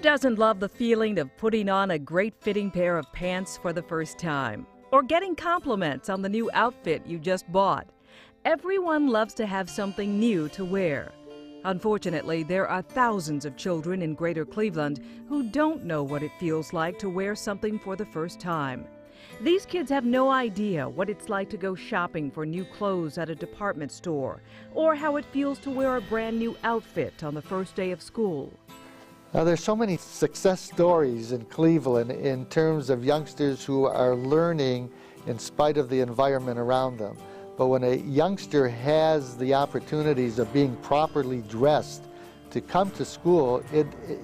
doesn't love the feeling of putting on a great fitting pair of pants for the first time? Or getting compliments on the new outfit you just bought? Everyone loves to have something new to wear. Unfortunately, there are thousands of children in Greater Cleveland who don't know what it feels like to wear something for the first time. These kids have no idea what it's like to go shopping for new clothes at a department store, or how it feels to wear a brand new outfit on the first day of school. There's so many success stories in Cleveland in terms of youngsters who are learning in spite of the environment around them. But when a youngster has the opportunities of being properly dressed to come to school,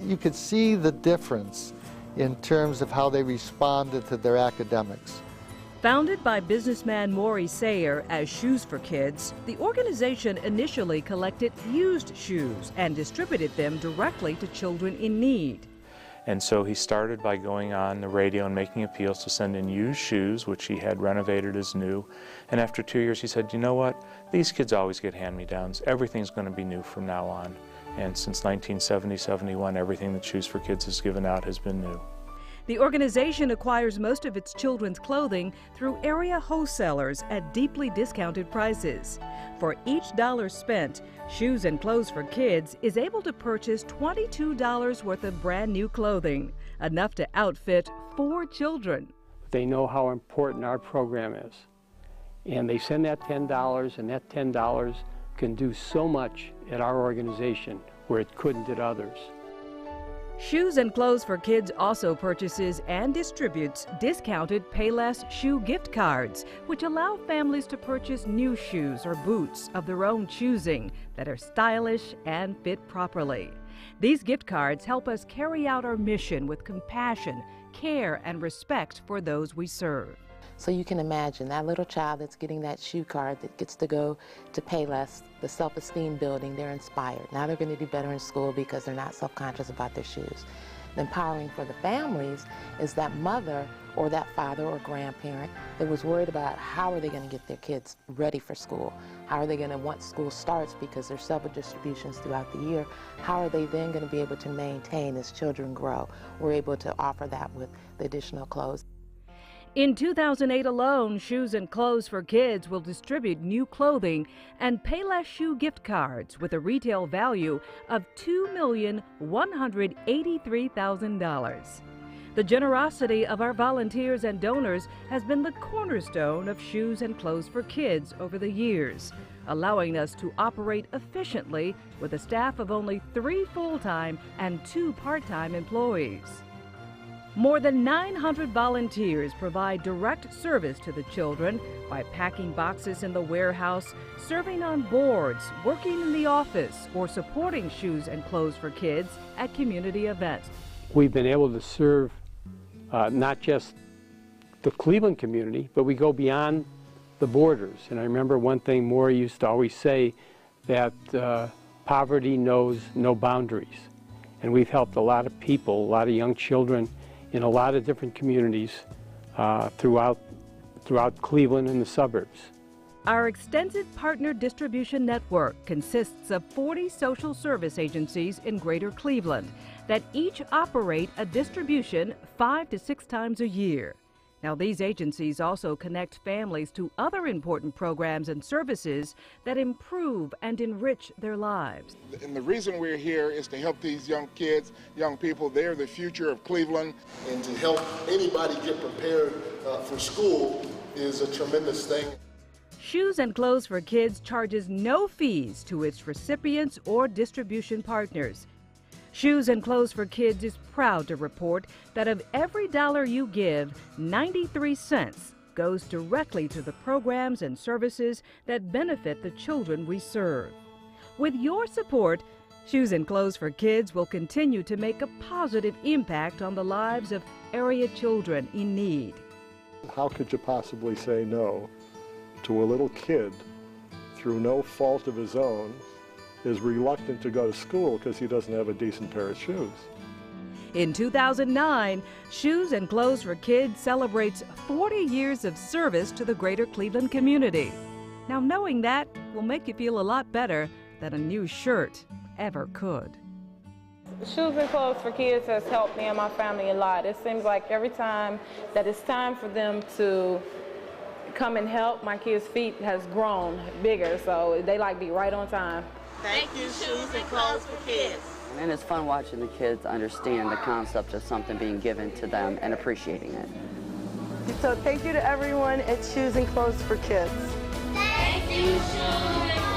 you could see the difference in terms of how they responded to their academics. Founded by businessman Maury Sayer as Shoes for Kids, the organization initially collected used shoes and distributed them directly to children in need. And so he started by going on the radio and making appeals to send in used shoes, which he had renovated as new. And after 2 years, he said, you know what? These kids always get hand-me-downs. Everything's going to be new from now on. And since 1970-71, everything that Shoes for Kids has given out has been new. The organization acquires most of its children's clothing through area wholesalers at deeply discounted prices. For each dollar spent, Shoes and Clothes for Kids is able to purchase $22 worth of brand new clothing, enough to outfit 4 children. They know how important our program is, and they send that $10, and that $10 can do so much at our organization where it couldn't at others. Shoes and Clothes for Kids also purchases and distributes discounted Payless shoe gift cards, which allow families to purchase new shoes or boots of their own choosing that are stylish and fit properly. These gift cards help us carry out our mission with compassion, care, and respect for those we serve. So you can imagine that little child that's getting that shoe card that gets to go to Payless, the self-esteem building, they're inspired. Now they're going to do better in school because they're not self-conscious about their shoes. The empowering for the families is that mother or that father or grandparent that was worried about how are they going to get their kids ready for school. How are they going to, once school starts, because there's several distributions throughout the year, how are they then going to be able to maintain as children grow? We're able to offer that with the additional clothes. In 2008 alone, Shoes and Clothes for Kids will distribute new clothing and Payless shoe gift cards with a retail value of $2,183,000. The generosity of our volunteers and donors has been the cornerstone of Shoes and Clothes for Kids over the years, allowing us to operate efficiently with a staff of only 3 full-time and 2 part-time employees. More than 900 volunteers provide direct service to the children by packing boxes in the warehouse, serving on boards, working in the office, or supporting Shoes and Clothes for Kids at community events. We've been able to serve not just the Cleveland community, but we go beyond the borders. And I remember one thing Maury used to always say, that poverty knows no boundaries. And we've helped a lot of people, a lot of young children, in a lot of different communities throughout Cleveland and the suburbs. Our extensive partner distribution network consists of 40 social service agencies in Greater Cleveland that each operate a distribution 5 to 6 times a year. Now, these agencies also connect families to other important programs and services that improve and enrich their lives. And the reason we're here is to help these young kids, young people. They're the future of Cleveland. And to help anybody get prepared for school is a tremendous thing. Shoes and Clothes for Kids charges no fees to its recipients or distribution partners. Shoes and Clothes for Kids is proud to report that of every dollar you give, 93 cents goes directly to the programs and services that benefit the children we serve. With your support, Shoes and Clothes for Kids will continue to make a positive impact on the lives of area children in need. How could you possibly say no to a little kid through no fault of his own is reluctant to go to school because he doesn't have a decent pair of shoes? In 2009, Shoes and Clothes for Kids celebrates 40 years of service to the Greater Cleveland community. Now, knowing that will make you feel a lot better than a new shirt ever could. Shoes and Clothes for Kids has helped me and my family a lot. It seems like every time that it's time for them to come and help, my kids' feet has grown bigger, so they like be right on time. Thank you, Shoes and Clothes for Kids. And it's fun watching the kids understand the concept of something being given to them and appreciating it. So thank you to everyone at Shoes and Clothes for Kids. Thank you, Shoes and Clothes.